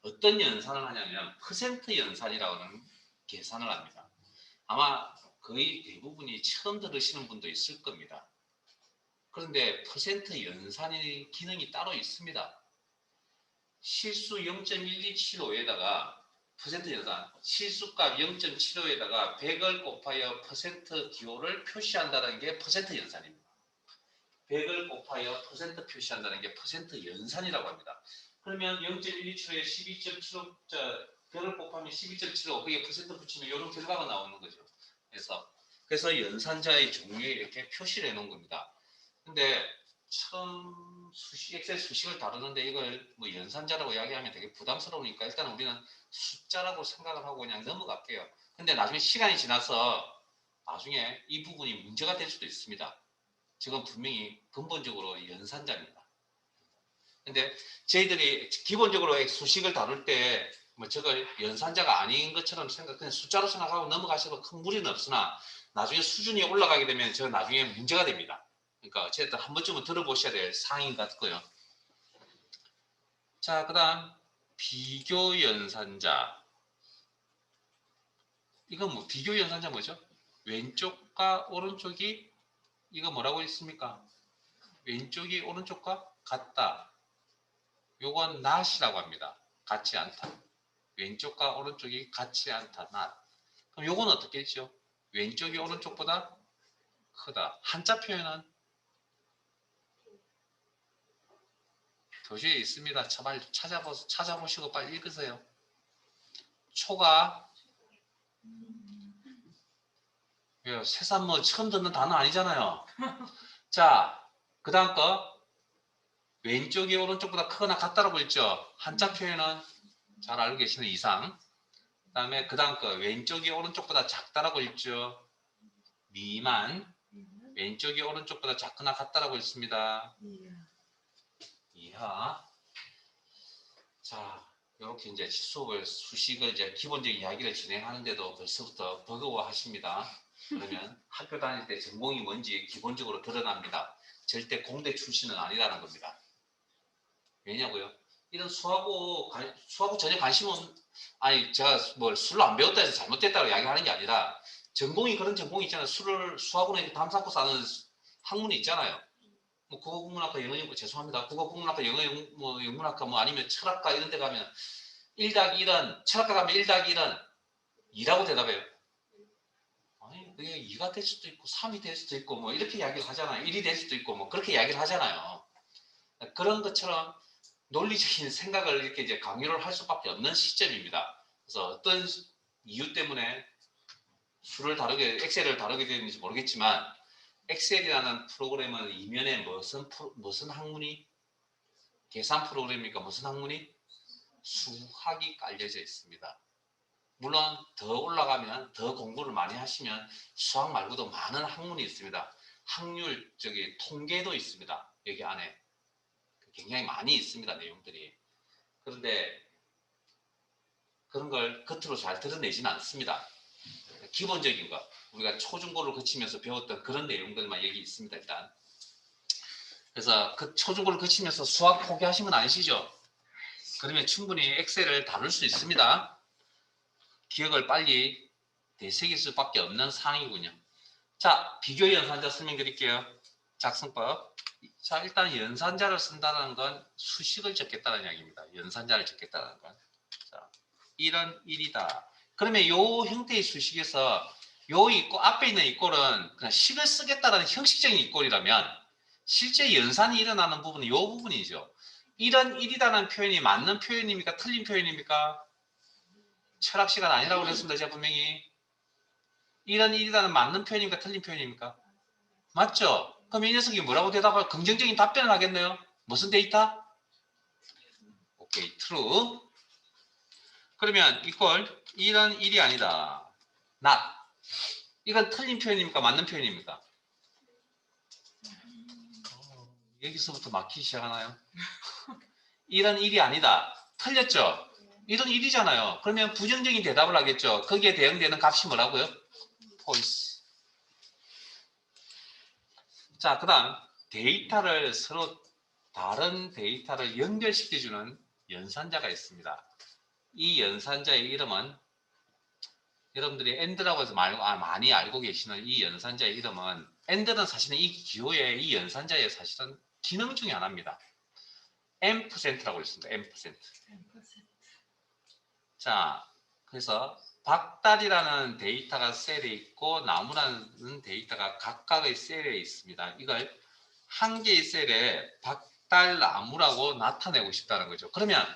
Speaker 1: 어떤 연산을 하냐면 퍼센트 연산이라고 하는 계산을 합니다. 아마 거의 대부분이 처음 들으시는 분도 있을 겁니다. 그런데 퍼센트 연산의 기능이 따로 있습니다. 실수 0.1275에다가 퍼센트 연산, 실수값 0.75에다가 100을 곱하여 퍼센트 기호를 표시한다는 게 퍼센트 연산입니다. 100을 곱하여 퍼센트 표시한다는 게 퍼센트 연산이라고 합니다. 그러면 0.127에 12.75, 100을 곱하면 12.75, 그게 퍼센트 붙이면 이런 결과가 나오는 거죠. 그래서 연산자의 종류에 이렇게 표시를 해놓은 겁니다. 근데 처음 엑셀 수식을 다루는데 이걸 뭐 연산자라고 이야기하면 되게 부담스러우니까 일단 우리는 숫자라고 생각을 하고 그냥 넘어갈게요. 근데 나중에 시간이 지나서 나중에 이 부분이 문제가 될 수도 있습니다. 지금 분명히 근본적으로 연산자입니다. 근데 저희들이 기본적으로 수식을 다룰 때 뭐 저걸 연산자가 아닌 것처럼 그냥 숫자로 생각하고 넘어가셔도 큰 무리는 없으나 나중에 수준이 올라가게 되면 저 나중에 문제가 됩니다. 그러니까 어쨌든 한 번쯤은 들어보셔야 될 사항인 것 같고요. 자, 그 다음 비교 연산자. 이건 뭐 비교 연산자 뭐죠? 왼쪽과 오른쪽이 이거 뭐라고 있습니까? 왼쪽이 오른쪽과 같다. 요건 not이라고 합니다. 같지 않다. 왼쪽과 오른쪽이 같지 않다. not. 그럼 요건 어떻게 했죠? 왼쪽이 오른쪽보다 크다. 한자 표현은 교재에 있습니다. 제발 찾아보시고 빨리 읽으세요. 초가 새삼 뭐 처음 듣는 단어 아니잖아요. 자, 그 다음 거 왼쪽이 오른쪽보다 크거나 같다라고 했죠. 한자 표현은 잘 알고 계시는 이상. 그 다음에 그 다음 거 왼쪽이 오른쪽보다 작다라고 했죠. 미만. 왼쪽이 오른쪽보다 작거나 같다라고 했습니다. 이하. 자, 이렇게 이제 수식을 이제 기본적인 이야기를 진행하는데도 벌써부터 버거워하십니다. 그러면 학교 다닐 때 전공이 뭔지 기본적으로 드러납니다. 절대 공대 출신은 아니라는 겁니다. 왜냐고요? 이런 수하고 전혀 관심은 아니 제가 뭘 술로 안 배웠다 해서 잘못됐다고 이야기하는 게 아니라 전공이 그런 전공이 있잖아요. 수학으로 이렇게 담 쌓고 사는 학문이 있잖아요. 뭐 국어국문학과 영어 죄송합니다. 국어국문학과 영어 영문학과 뭐 아니면 철학과 이런 데 가면 1-1은 철학과 가면 1-1은 2라고 대답해요. 아니 그게 2가 될 수도 있고 3이 될 수도 있고 뭐 이렇게 이야기를 하잖아요. 1이 될 수도 있고 뭐 그렇게 이야기를 하잖아요. 그런 것처럼 논리적인 생각을 이렇게 이제 강요를 할 수밖에 없는 시점입니다. 그래서 어떤 이유 때문에 엑셀을 다루게 되는지 모르겠지만 엑셀이라는 프로그램은 이면에 무슨 학문이 계산 프로그램입니까? 무슨 학문이 수학이 깔려져 있습니다. 물론 더 올라가면 더 공부를 많이 하시면 수학 말고도 많은 학문이 있습니다. 확률, 통계도 있습니다. 여기 안에 굉장히 많이 있습니다. 내용들이. 그런데 그런 걸 겉으로 잘 드러내지는 않습니다. 기본적인 것, 우리가 초중고를 거치면서 배웠던 그런 내용들만 여기 있습니다. 일단. 그래서 그 초중고를 거치면서 수학 포기하신 건 아니시죠? 그러면 충분히 엑셀을 다룰 수 있습니다. 기억을 빨리 되새길 수밖에 없는 사항이군요. 자, 비교 연산자 설명드릴게요. 작성법. 자, 일단 연산자를 쓴다는 건 수식을 적겠다는 이야기입니다. 연산자를 적겠다는 건. 자, 1은 1이다. 그러면 이 형태의 수식에서 앞에 있는 이꼴은 그냥 식을 쓰겠다는 형식적인 이꼴이라면 실제 연산이 일어나는 부분은 이 부분이죠. 1은 1이다는 표현이 맞는 표현입니까? 틀린 표현입니까? 철학 시간 아니라고 그랬습니다. 제가 분명히. 1은 1이다는 맞는 표현입니까? 틀린 표현입니까? 맞죠? 그럼 이 녀석이 뭐라고 대답할 긍정적인 답변을 하겠네요. 무슨 데이터? 오케이, true. 그러면 이꼴 1은 1이 아니다. not. 이건 틀린 표현입니까? 맞는 표현입니까? 여기서부터 막히기 시작하나요? 1은 1이 아니다. 틀렸죠? 이런 일이잖아요. 그러면 부정적인 대답을 하겠죠. 거기에 대응되는 값이 뭐라고요? false. 자, 그 다음 데이터를 서로 다른 데이터를 연결시켜주는 연산자가 있습니다. 이 연산자의 이름은 여러분들이 AND라고 해서 많이 알고 계시는 이 연산자의 이름은 AND는 사실은 이 기호의 이 연산자의 사실은 기능 중에 하나입니다. %라고 있습니다. %. 자, 그래서 박달이라는 데이터가 셀에 있고 나무라는 데이터가 각각의 셀에 있습니다. 이걸 한 개의 셀에 박달 나무라고 나타내고 싶다는 거죠. 그러면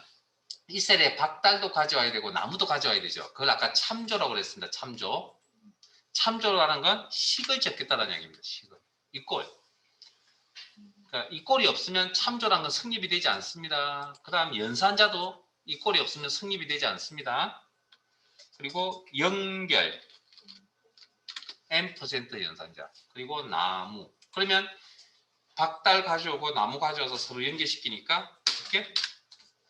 Speaker 1: 이 셀에 박달도 가져와야 되고 나무도 가져와야 되죠. 그걸 아까 참조라고 그랬습니다. 참조. 참조라는 건 식을 적겠다는 얘기입니다. 식을. 이 꼴. 그러니까 이 꼴이 없으면 참조라는 건 성립이 되지 않습니다. 그 다음 연산자도 이 꼴이 없으면 성립이 되지 않습니다. 그리고 연결 %, 연산자. 그리고 나무. 그러면 박달 가져오고 나무 가져와서 서로 연결시키니까 이렇게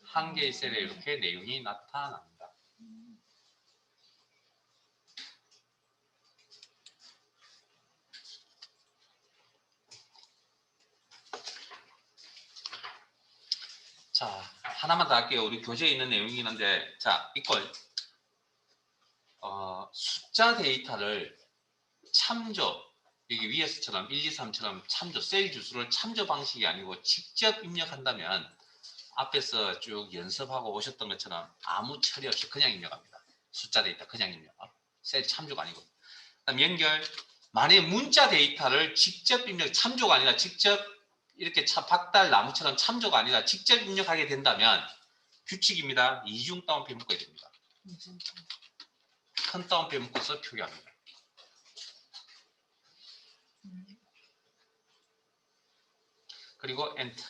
Speaker 1: 한 개의 셀에 이렇게 내용이 나타납니다. 자, 하나만 더 할게요. 우리 교재에 있는 내용이긴 한데, 자, 이걸 숫자 데이터를 참조, 여기 위에서처럼 1, 2, 3처럼 참조, 셀 주수를 참조 방식이 아니고 직접 입력한다면 앞에서 쭉 연습하고 오셨던 것처럼 아무 처리 없이 그냥 입력합니다. 숫자 데이터 그냥 입력. 셀 참조가 아니고. 그다음 연결, 만약에 문자 데이터를 직접 입력, 참조가 아니라 직접 이렇게 박달 나무처럼 참조가 아니라 직접 입력하게 된다면 규칙입니다. 이중 따옴표 묶어야 됩니다. 큰 따옴표 묶어서 표기합니다. 그리고 엔터.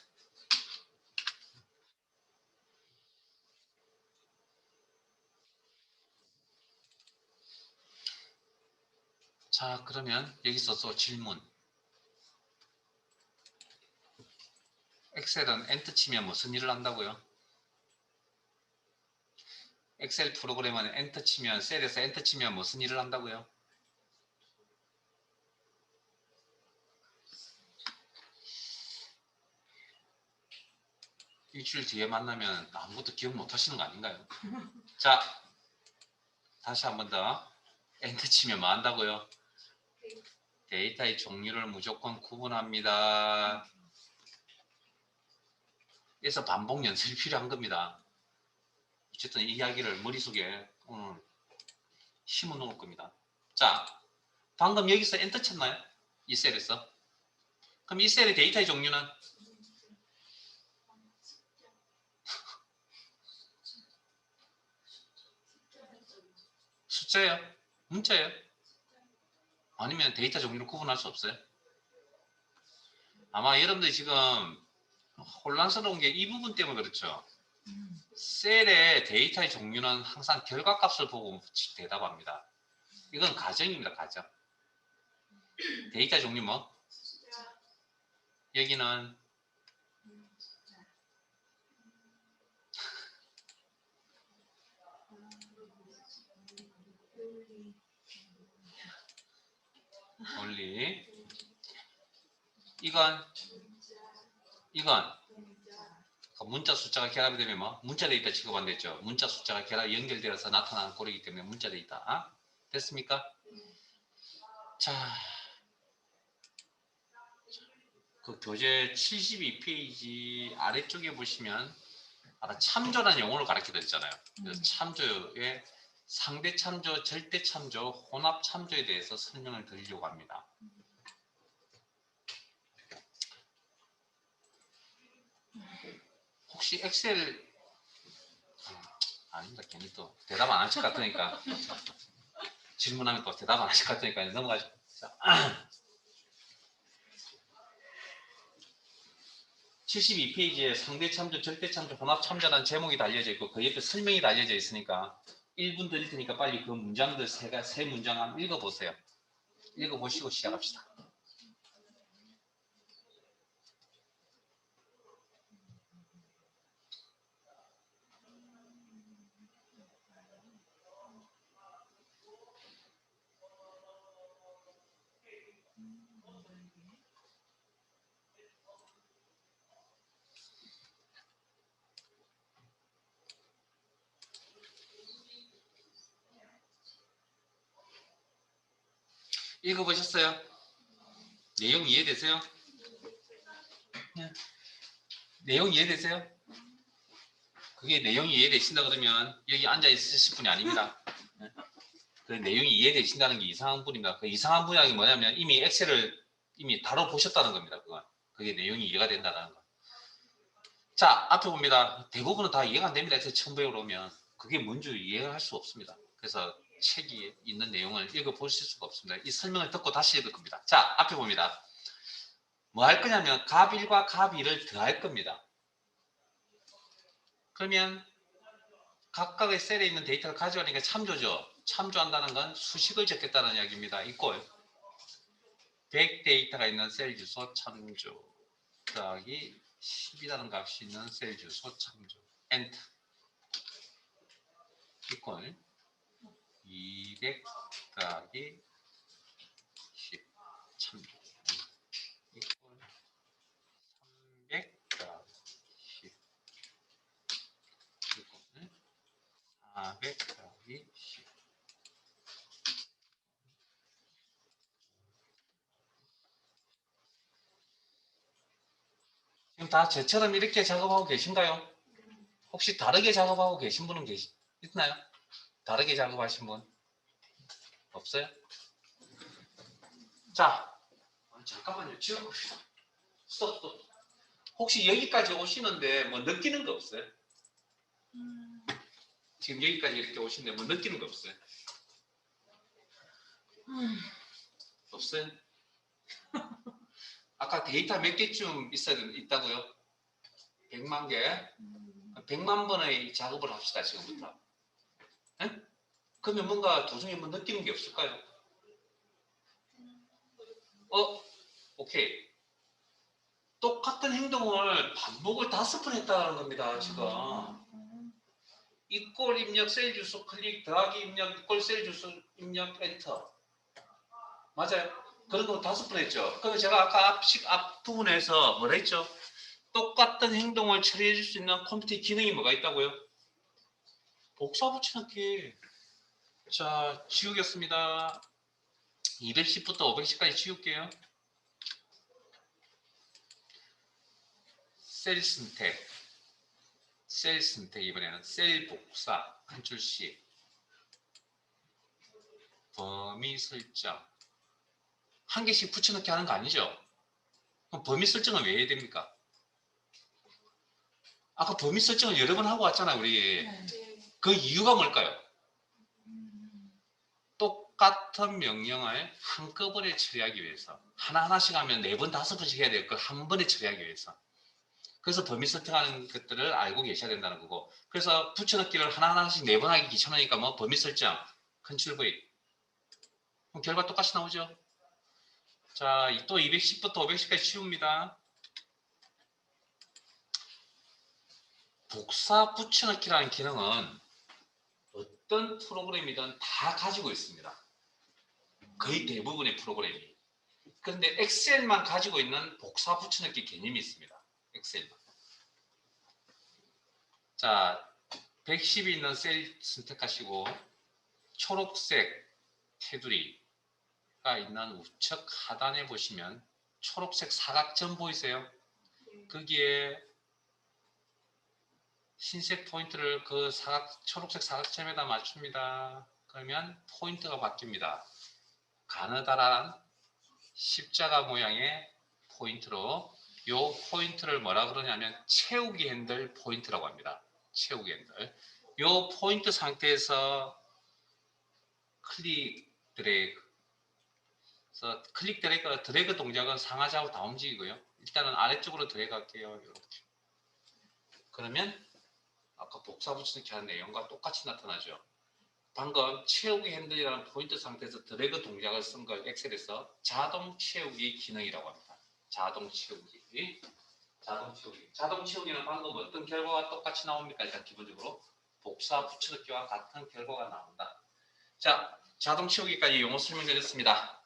Speaker 1: 자, 그러면 여기서 또 질문. 엑셀은 엔터 치면 무슨 일을 한다고요? 엑셀 프로그램은 엔터 치면, 셀에서 엔터 치면 무슨 일을 한다고요? 일주일 뒤에 만나면 아무것도 기억 못 하시는 거 아닌가요? 자, 다시 한 번 더. 엔터 치면 뭐 한다고요? 데이터의 종류를 무조건 구분합니다. 그래서 반복 연습이 필요한 겁니다. 어쨌든 이 이야기를 머릿속에 오늘 심어 놓을 겁니다. 자, 방금 여기서 엔터 쳤나요? 이 셀에서. 그럼 이 셀의 데이터의 종류는? 숫자예요? 문자예요? 아니면 데이터 종류를 구분할 수 없어요? 아마 여러분들이 지금 혼란스러운 게 이 부분 때문에 그렇죠. 셀의 데이터의 종류는 항상 결과값을 보고 대답합니다. 이건 가정입니다. 가정. 데이터 종류 뭐? 여기는 only. 이건 문자 숫자가 결합이 되면 뭐? 문자 데이터 취급한댔죠. 문자 숫자가 결합 연결되어서 나타나는 꼴이기 때문에 문자 데이터. 됐습니까? 자, 그 교재 72페이지 아래쪽에 보시면 아까 참조라는 용어를 가르쳐 드렸잖아요. 그래서 참조의 상대 참조, 절대 참조, 혼합 참조에 대해서 설명을 드리려고 합니다. 혹시 엑셀 아닙니다. 괜히 또 대답 안 하실 것 같으니까 질문하면 또 대답 안 하실 것 같으니까 넘어가죠. 자, 72페이지에 상대 참조, 절대 참조, 혼합 참조라는 제목이 달려져 있고 그 옆에 설명이 달려져 있으니까 1분 드릴 테니까 빨리 그 문장들 세 문장 한번 읽어보세요. 읽어보시고 시작합시다. 읽어보셨어요? 내용 이해되세요? 네. 내용 이해되세요? 그게 내용이 이해되신다 그러면 여기 앉아 있으실 분이 아닙니다. 네. 그 내용이 이해되신다는 게 이상한 분입니다. 그 이상한 분이 뭐냐면 이미 엑셀을 이미 다뤄보셨다는 겁니다. 그게 내용이 이해가 된다는 거. 자, 앞에 봅니다. 대부분은 다 이해가 안 됩니다. 엑셀 처음 배우러오면 그게 뭔지 이해할 수 없습니다. 그래서 책이 있는 내용을 읽어보실 수가 없습니다. 이 설명을 듣고 다시 읽을 겁니다. 자, 앞에 봅니다. 뭐 할 거냐면 값1과 값2를 더할 겁니다. 그러면 각각의 셀에 있는 데이터를 가져가니까 참조죠. 참조한다는 건 수식을 적겠다는 이야기입니다. 이꼴 100 데이터가 있는 셀 주소 참조 더하기 10이라는 값이 있는 셀 주소 참조 엔터 이꼴 200 더하기 10 참조 이꼴 300 더하기 10 이꼴 400 더하기 10 지금 다 저처럼 이렇게 작업하고 계신가요? 혹시 다르게 작업하고 계신 분은 있나요? 다르게 작업하신 분? 없어요? 자, 잠깐만요. 지금 스톱. 혹시 여기까지 오시는데 뭐 느끼는 거 없어요? 지금 여기까지 이렇게 오시는데 뭐 느끼는 거 없어요? 없어요? 아까 데이터 몇 개쯤 있다고요? 100만 개? 100만 번의 작업을 합시다, 지금부터. 에? 그러면 뭔가 도중에 뭐 느끼는 게 없을까요? 오케이. 똑같은 행동을 반복을 5번 했다는 겁니다, 지금. 이꼴 입력 셀 주소 클릭 더하기 입력 이꼴 셀 주소 입력 엔터. 맞아요? 그런 거 5번 했죠. 그럼 제가 아까 앞 부분에서 뭐라 했죠? 똑같은 행동을 처리해 줄 수 있는 컴퓨터 기능이 뭐가 있다고요? 복사 붙여넣기. 자, 지우겠습니다. 210부터 510까지 지울게요. 셀 선택 이번에는 셀 복사 한 줄씩 범위 설정 한 개씩 붙여넣기 하는 거 아니죠? 그럼 범위 설정은 왜 해야 됩니까? 아까 범위 설정을 여러 번 하고 왔잖아요, 우리.
Speaker 2: 네.
Speaker 1: 그 이유가 뭘까요? 똑같은 명령을 한꺼번에 처리하기 위해서 하나하나씩 하면 4번, 5번씩 해야 될 걸 한 번에 처리하기 위해서. 그래서 범위 설정하는 것들을 알고 계셔야 된다는 거고. 그래서 붙여넣기를 하나하나씩 4번 하기 귀찮으니까 뭐 범위 설정, 컨트롤 V. 그럼 결과 똑같이 나오죠? 자, 또 210부터 510까지 치웁니다. 복사 붙여넣기라는 기능은 어떤 프로그램이든 다 가지고 있습니다. 거의 대부분의 프로그램이. 그런데 엑셀만 가지고 있는 복사 붙여넣기 개념이 있습니다. 엑셀만. 자, 110이 있는 셀 선택하시고 초록색 테두리가 있는 우측 하단에 보시면 초록색 사각점 보이세요? 거기에 흰색 포인트를 그 초록색 사각점에다 맞춥니다. 그러면 포인트가 바뀝니다. 가느다란 십자가 모양의 포인트로 요 포인트를 뭐라 그러냐면 채우기 핸들 포인트라고 합니다. 채우기 핸들. 요 포인트 상태에서 클릭 드래그. 그래서 클릭 드래그 동작은 상하좌우 다 움직이고요. 일단은 아래쪽으로 드래그 할게요. 이렇게. 그러면 아까 복사 붙여넣기 하는 내용과 똑같이 나타나죠. 방금 채우기 핸들이라는 포인트 상태에서 드래그 동작을 쓴 걸 엑셀에서 자동 채우기 기능이라고 합니다. 자동 채우기. 자동 채우기는 방금 어떤 결과가 똑같이 나옵니까? 일단 기본적으로 복사 붙여넣기와 같은 결과가 나온다. 자, 자동 채우기까지 용어 설명드렸습니다.